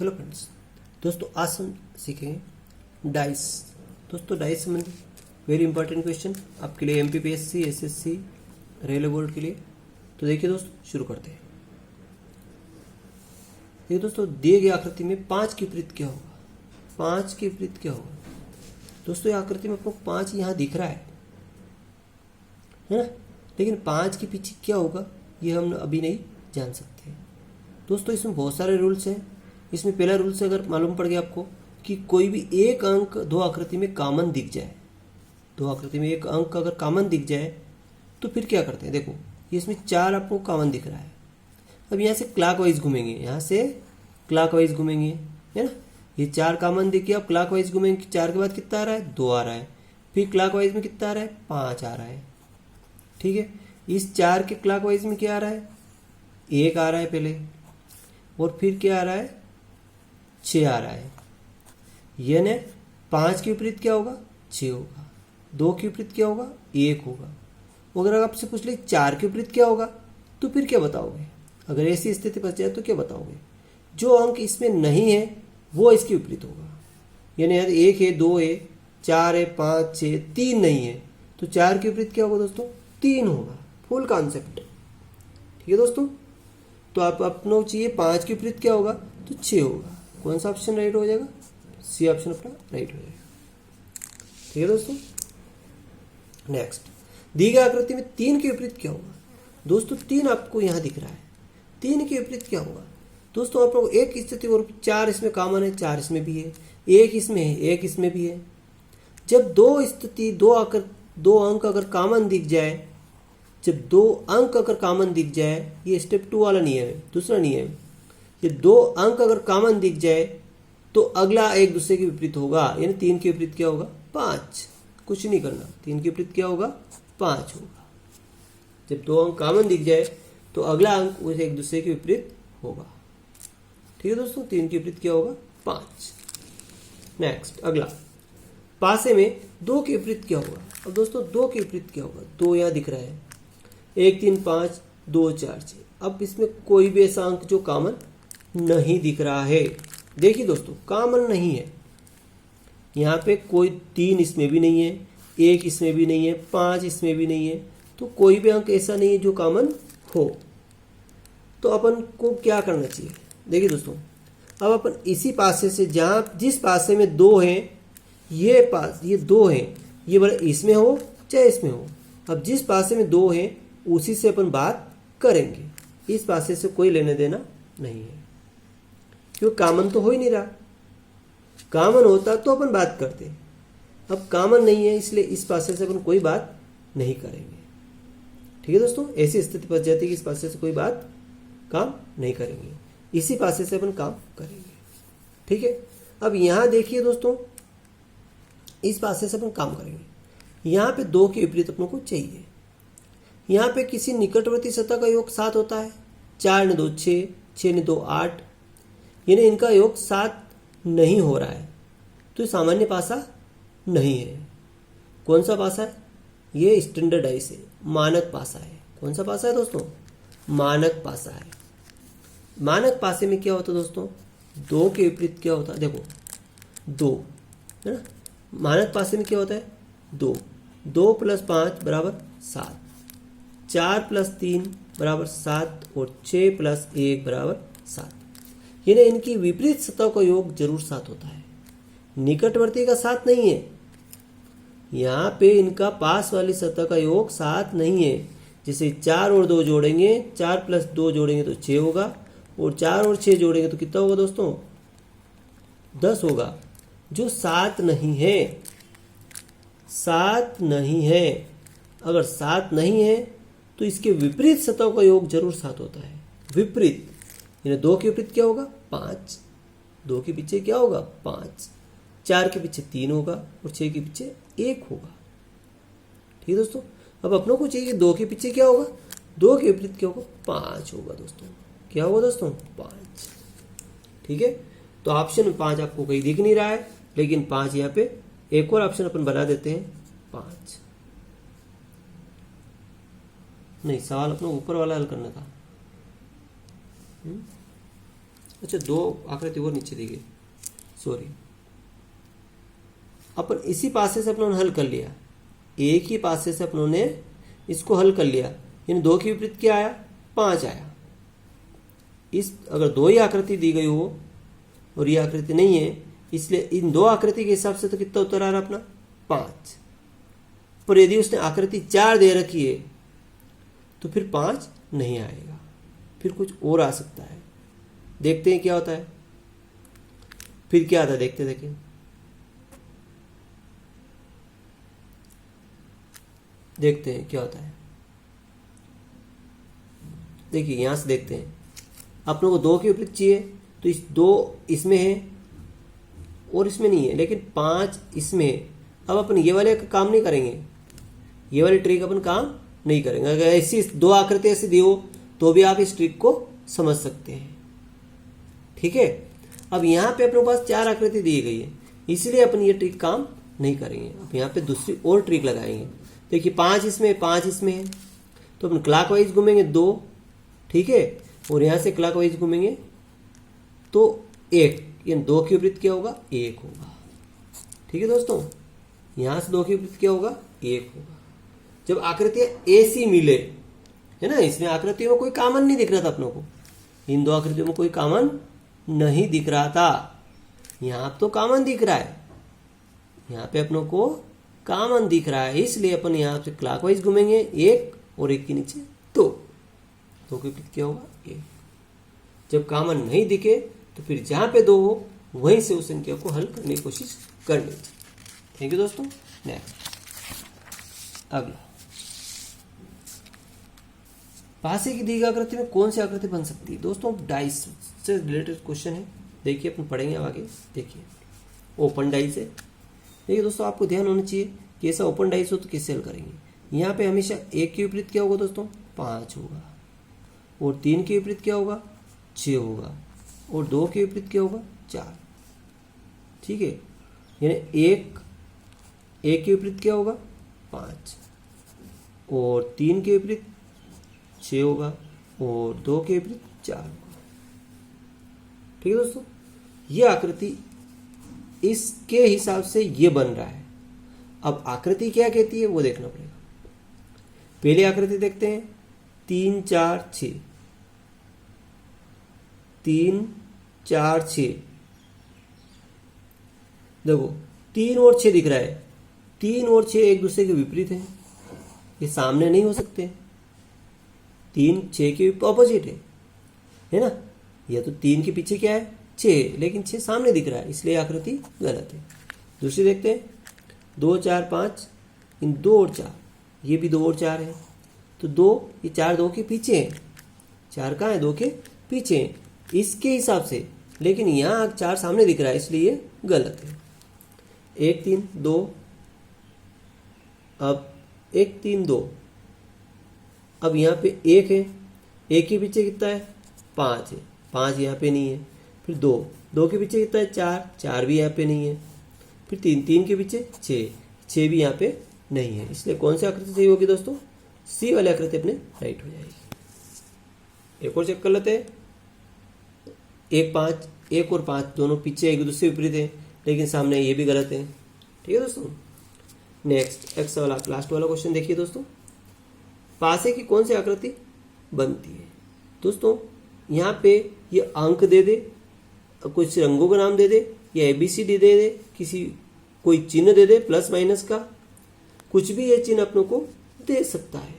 Hello friends, दोस्तों आज हम सीखेंगे डाइस। दोस्तों डाइस संबंधी वेरी इंपॉर्टेंट क्वेश्चन आपके लिए एमपीपीएससी, एसएससी, रेलवे बोर्ड के लिए। तो देखिए दोस्तों, शुरू करते हैं। देखिए दोस्तों, दिए गए आकृति में 5 के विपरीत क्या होगा? 5 के विपरीत क्या होगा? दोस्तों ये आकृति में आपको 5 यहाँ दिख रहा है ना, लेकिन 5 के पीछे क्या होगा ये हम अभी नहीं जान सकते। दोस्तों इसमें बहुत सारे रूल्स हैं। इसमें पहला रूल से अगर मालूम पड़ गया आपको कि कोई भी एक अंक दो आकृति में कॉमन दिख जाए, दो आकृति में एक अंक अगर कॉमन दिख जाए तो फिर क्या करते हैं। देखो ये इसमें 4 आपको कॉमन दिख रहा है। अब यहाँ से क्लॉकवाइज घूमेंगे, यहाँ से क्लॉकवाइज घूमेंगे, है ना। ये 4 कॉमन दिख गया। अब क्लॉकवाइज घूमेंगे, 4 के बाद कितना आ रहा है? 2 आ रहा है। फिर क्लॉकवाइज में कितना आ रहा है? 5 आ रहा है। ठीक है, इस 4 के क्लॉकवाइज में क्या आ रहा है? 1 आ रहा है पहले, और फिर क्या आ रहा है? 6 आ रहा है। यानी 5 के विपरीत क्या होगा? 6 होगा। 2 के विपरीत क्या होगा? 1 होगा। अगर आपसे पूछ ले 4 के विपरीत क्या होगा तो फिर क्या बताओगे? अगर ऐसी स्थिति फंस जाए तो क्या बताओगे? जो अंक इसमें नहीं है वो इसके विपरीत होगा। यानी यार 1 है, 2 है, 4 है, 5, 6, 3 नहीं है, तो 4 के विपरीत क्या होगा दोस्तों? 3 होगा। Full concept. ठीक है दोस्तों, तो आप अपना चाहिए 5 के विपरीत क्या होगा तो 6 होगा। कौन सा ऑप्शन राइट हो जाएगा? सी ऑप्शन अपना राइट हो जाएगा। ठीक है दोस्तों, नेक्स्ट, दी गई आकृति में 3 के विपरीत क्या होगा? दोस्तों 3 आपको यहां दिख रहा है। 3 के विपरीत क्या होगा? दोस्तों आप लोग एक स्थिति और 4 इसमें कॉमन है, 4 इसमें भी है, 1 इसमें है, 1 इसमें भी है। जब दो स्थिति दो अंक अगर कॉमन दिख जाए, जब 2 अंक अगर कॉमन दिख जाए, ये स्टेप 2 वाला नियम है, दूसरा नियम। ये 2 अंक अगर कॉमन दिख जाए तो अगला एक दूसरे के विपरीत होगा। यानी 3 के विपरीत क्या होगा? 5। कुछ नहीं करना, 3 के विपरीत क्या होगा? 5 होगा। जब 2 अंक कॉमन दिख जाए तो अगला अंक उसे एक दूसरे के विपरीत होगा। ठीक है दोस्तों, 3 के विपरीत क्या होगा? 5। नेक्स्ट, अगला, पासे में 2 के विपरीत क्या होगा? अब दोस्तों 2 के विपरीत क्या होगा? 2 यहाँ दिख रहा है, 1 3 5 2 4 6। अब इसमें कोई भी ऐसा अंक जो कॉमन नहीं दिख रहा है। देखिए दोस्तों, कॉमन नहीं है यहाँ पे। कोई 3 इसमें भी नहीं है, 1 इसमें भी नहीं है, 5 इसमें भी नहीं है, तो कोई भी अंक ऐसा नहीं है जो कॉमन हो। तो अपन को क्या करना चाहिए? देखिए दोस्तों, अब अपन इसी पासे से, जहाँ जिस पासे में 2 हैं, ये 2 हैं, ये भले इसमें हो चाहे इसमें हो। अब जिस पासे में 2 हैं उसी से अपन बात करेंगे। इस पासे से कोई लेने देना नहीं है, क्योंकि कॉमन तो हो ही नहीं रहा। कॉमन होता तो अपन बात करते, अब कॉमन नहीं है इसलिए इस पासे से अपन कोई बात नहीं करेंगे। ठीक है दोस्तों, ऐसी स्थिति फंस जाती है कि इस पासे से कोई बात काम नहीं करेंगे, इसी पासे से अपन काम करेंगे। ठीक है, अब यहां देखिए दोस्तों, इस पासे से अपन काम करेंगे। यहां पे 2 के विपरीत अपन को चाहिए। यहां पे किसी निकटवर्ती सतह का योग 7 होता है। 4 ने 2 6, 6 ने 2 8, यानी इनका योग 7 नहीं हो रहा है, तो सामान्य पासा नहीं है। कौन सा पासा है? ये स्टैंडर्डाइज है, मानक पासा है। कौन सा पासा है दोस्तों? मानक पासा है। मानक पासे में क्या होता है दोस्तों? 2 के विपरीत क्या होता है? देखो 2 है ना। मानक पासे में क्या होता है? 2 2 + 5 = 7, 4 + 3 = 7, और 6 + 1 = 7। यानी इनकी विपरीत सतह का योग जरूर 7 होता है। निकटवर्ती का 7 नहीं है। यहाँ पे इनका पास वाली सतह का योग 7 नहीं है। जैसे 4 और 2 जोड़ेंगे, 4 + 2 जोड़ेंगे तो 6 होगा, और 4 और 6 जोड़ेंगे तो कितना होगा दोस्तों? 10 होगा, जो 7 नहीं है। 7 नहीं है। अगर 7 नहीं है तो इसके विपरीत सतह का योग जरूर 7 होता है। विपरीत यानी 2 के विपरीत क्या होगा? 5। 2 के पीछे क्या होगा? 5। 4 के पीछे 3 होगा, और 6 के पीछे 1 होगा। ठीक है दोस्तों, अब अपनों को चाहिए कि 2 के पीछे क्या होगा? 2 के विपरीत क्या होगा? 5 होगा दोस्तों। क्या होगा दोस्तों? 5। ठीक है, तो ऑप्शन में 5 आपको कहीं दिख नहीं रहा है, लेकिन 5 यहाँ पे एक और ऑप्शन अपन बना देते हैं, 5। नहीं, सवाल अपना ऊपर वाला हल करना था। अच्छा, 2 आकृति और नीचे दी गई, सॉरी। अपन इसी पासे से अपनों ने हल कर लिया, एक ही पासे से अपनों ने इसको हल कर लिया, यानी 2 के विपरीत क्या आया, 5 आया। इस अगर 2 ही आकृति दी गई हो और ये आकृति नहीं है, इसलिए इन 2 आकृति के हिसाब से तो कितना उत्तर आ रहा अपना, 5। पर यदि उसने आकृति 4 दे रखी है तो फिर 5 नहीं आएगा, फिर कुछ और आ सकता है। देखते हैं क्या होता है, फिर क्या आता है, देखते देखें। देखते हैं क्या होता है। देखिए यहां से देखते हैं, अपनों को 2 के विपरीत चाहिए, तो इस 2 इसमें है और इसमें नहीं है, लेकिन 5 इसमें है। अब अपन ये वाले का काम नहीं करेंगे, ये वाली ट्रिक अपन काम नहीं करेंगे। अगर ऐसी 2 आकृति ऐसी दी हो तो भी आप इस ट्रिक को समझ सकते हैं, ठीक है। अब यहाँ पे अपने पास 4 आकृति दी गई है, इसलिए अपन ये ट्रिक काम नहीं करेंगे। अब यहाँ पे दूसरी और ट्रिक लगाएंगे। देखिए 5 इसमें, 5 इसमें है, तो अपन क्लॉकवाइज घूमेंगे 2, ठीक है, और यहाँ से क्लॉकवाइज घूमेंगे तो 1, यानी 2 के विपरीत क्या होगा, 1 होगा, ठीक है दोस्तों। यहाँ से 2 के विपरीत क्या होगा, 1 होगा। जब आकृतियां ऐसी मिले, है ना, इसमें आकृतियों में कोई कॉमन नहीं दिख रहा था अपनों को, इन 2 आकृतियों में कोई कॉमन नहीं दिख रहा था, यहाँ तो कॉमन दिख रहा है, यहाँ पे अपनों को कॉमन दिख रहा है, इसलिए अपन यहाँ से क्लॉकवाइज घूमेंगे 1 और 1 के नीचे 2 के विपरीत क्या होगा, 1। जब कॉमन नहीं दिखे तो फिर जहाँ पे 2 हो वहीं से उस संख्या को हल करने की कोशिश करनी चाहिए। थैंक यू दोस्तों। नेक्स्ट, अगला, पासे की दी गई आकृति में कौन सी आकृति बन सकती है। दोस्तों डाइस से रिलेटेड क्वेश्चन है, देखिए अपन पढ़ेंगे आगे। देखिए ओपन डाइस है। देखिए दोस्तों आपको ध्यान होना चाहिए कि ऐसा ओपन डाइस हो तो कैसे हल करेंगे। यहाँ पे हमेशा 1 के विपरीत क्या होगा दोस्तों, 5 होगा, और 3 के विपरीत क्या होगा, 6 होगा, और 2 के विपरीत क्या होगा, 4, ठीक है। यानी 1 के विपरीत क्या होगा, 5, और 3 के विपरीत 6 होगा, और 2 के विपरीत 4 होगा, ठीक है दोस्तों। ये आकृति इसके हिसाब से ये बन रहा है। अब आकृति क्या कहती है वो देखना पड़ेगा। पहली आकृति देखते हैं, 3 4 6, 3 4 6। देखो 3 और 6 दिख रहा है, 3 और 6 एक दूसरे के विपरीत हैं, ये सामने नहीं हो सकते। 3 6 के ऑपोजिट है ना। यह तो 3 के पीछे क्या है, 6, लेकिन 6 सामने दिख रहा है, इसलिए आकृति गलत है। दूसरी देखते हैं, 2 4 5, इन 2 और 4, ये भी 2 और 4 है, तो 2, ये 4 2 के पीछे है, 4 कहाँ है, 2 के पीछे है इसके हिसाब से, लेकिन यहाँ 4 सामने दिख रहा है, इसलिए ये गलत है। 1 3 2, अब 1 3 2, अब यहाँ पे 1 है, 1 के पीछे कितना है, 5 है, 5 यहाँ पे नहीं है। फिर 2 2 के पीछे कितना है, 4 4 भी यहाँ पे नहीं है। फिर 3 3 के पीछे 6 6 भी यहाँ पे नहीं है, इसलिए कौन सी आकृति सही होगी दोस्तों, सी वाली आकृति अपने राइट हो जाएगी। एक और चेक कर लेते हैं, 1 5, 1 और 5 दोनों पीछे एक दूसरे विपरीत है, लेकिन सामने ये भी गलत है, ठीक है दोस्तों। नेक्स्ट एक्स वाला लास्ट वाला क्वेश्चन देखिए दोस्तों, पासे की कौन सी आकृति बनती है। दोस्तों यहाँ पे ये अंक दे दे, कुछ रंगों का नाम दे दे, या ABCD दे दे, किसी कोई चिन्ह दे दे प्लस माइनस का, कुछ भी ये चिन्ह अपनों को दे सकता है।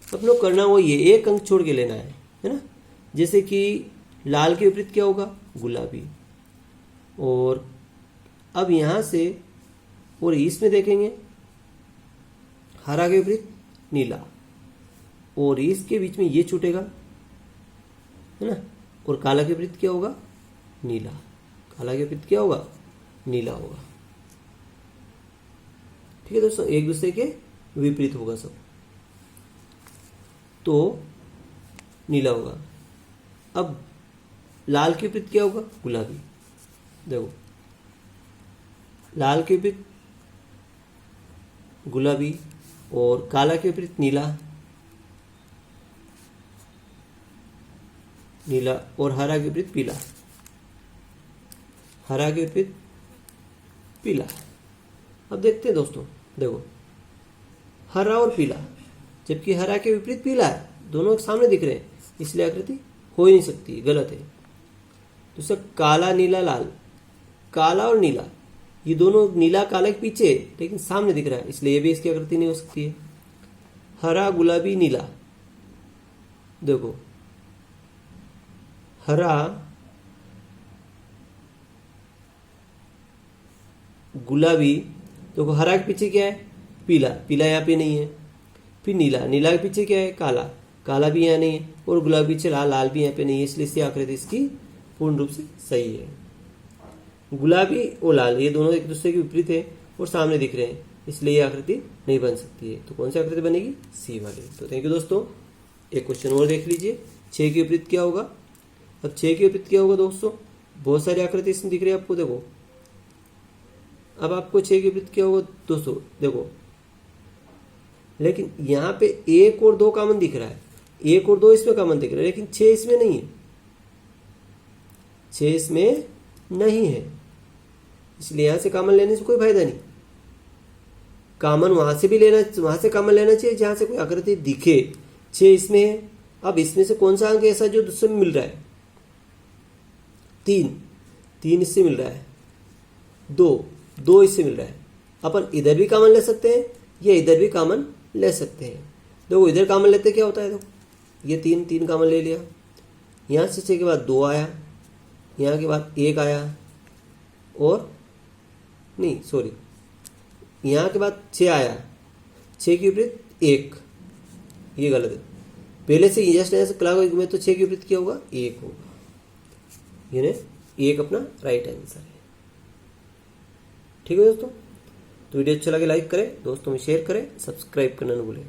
अपनों करना वो ये एक अंक छोड़ के लेना है ना। जैसे कि लाल के विपरीत क्या होगा, गुलाबी, और अब यहाँ से और इसमें देखेंगे हरा के विपरीत नीला, और इसके बीच में ये छूटेगा, है ना, और काला के विपरीत क्या होगा, नीला, काला के विपरीत क्या होगा, नीला होगा, ठीक है दोस्तों। एक दूसरे के विपरीत होगा सब, तो नीला होगा। अब लाल के विपरीत क्या होगा, गुलाबी, देखो लाल के विपरीत गुलाबी और काला के विपरीत नीला, नीला, और हरा के विपरीत पीला, हरा के विपरीत पीला। अब देखते हैं दोस्तों, देखो हरा और पीला, जबकि हरा के विपरीत पीला है, दोनों एक सामने दिख रहे हैं, इसलिए आकृति हो ही नहीं सकती, गलत है। दूसरा काला नीला लाल, काला और नीला ये दोनों, नीला काला के पीछे है लेकिन सामने दिख रहा है, इसलिए ये भी इसकी आकृति नहीं हो सकती है। हरा गुलाबी नीला, देखो हरा गुलाबी, देखो हरा के पीछे क्या है, पीला, पीला यहाँ पे नहीं है। फिर नीला, नीला के पीछे क्या है, काला, काला भी यहाँ नहीं है, और गुलाबी पीछे लाल, लाल भी यहाँ पे नहीं है, इसलिए इसकी आकृति इसकी पूर्ण रूप से सही है। गुलाबी और लाल ये दोनों एक दूसरे के विपरीत है और सामने दिख रहे हैं, इसलिए ये आकृति नहीं बन सकती है। तो कौन सी आकृति बनेगी, सी वाली। तो थैंक यू दोस्तों। एक क्वेश्चन और देख लीजिए, 6 के विपरीत क्या होगा। अब 6 के विपरीत क्या होगा दोस्तों, बहुत सारी आकृति इसमें दिख रही है आपको, देखो। अब आपको 6 के विपरीत क्या होगा दोस्तों, देखो, लेकिन यहाँ पे 1 और 2 कॉमन दिख रहा है, 1 और 2 इसमें कॉमन दिख रहा है, लेकिन 6 इसमें नहीं है, 6 इसमें नहीं है, इसलिए यहां से कॉमन लेने से कोई फायदा नहीं। कॉमन वहां से भी लेना, वहां से कॉमन लेना चाहिए जहां से कोई आकृति दिखे। 6 इसमें है, अब इसमें से कौन सा अंक ऐसा जो दूसरे में मिल रहा है, 3 इससे मिल रहा है, 2 इससे मिल रहा है। अपन इधर भी कॉमन ले सकते हैं या इधर भी कॉमन ले सकते हैं। देखो इधर कॉमन लेते क्या होता है, देखो ये 3 कॉमन ले लिया, यहाँ से 6 के बाद 2 आया, यहाँ के बाद 1 आया, और नहीं सॉरी, यहाँ के बाद 6 आया, 6 के विपरीत 1, ये गलत है। पहले से जस्ट ऐसे क्लॉकवाइज में तो 6 के विपरीत क्या होगा, 1 होगा, यानी 1 अपना राइट आंसर है। ठीक है दोस्तों, तो वीडियो अच्छा लगे लाइक करें, दोस्तों में शेयर करें, सब्सक्राइब करना न भूलें।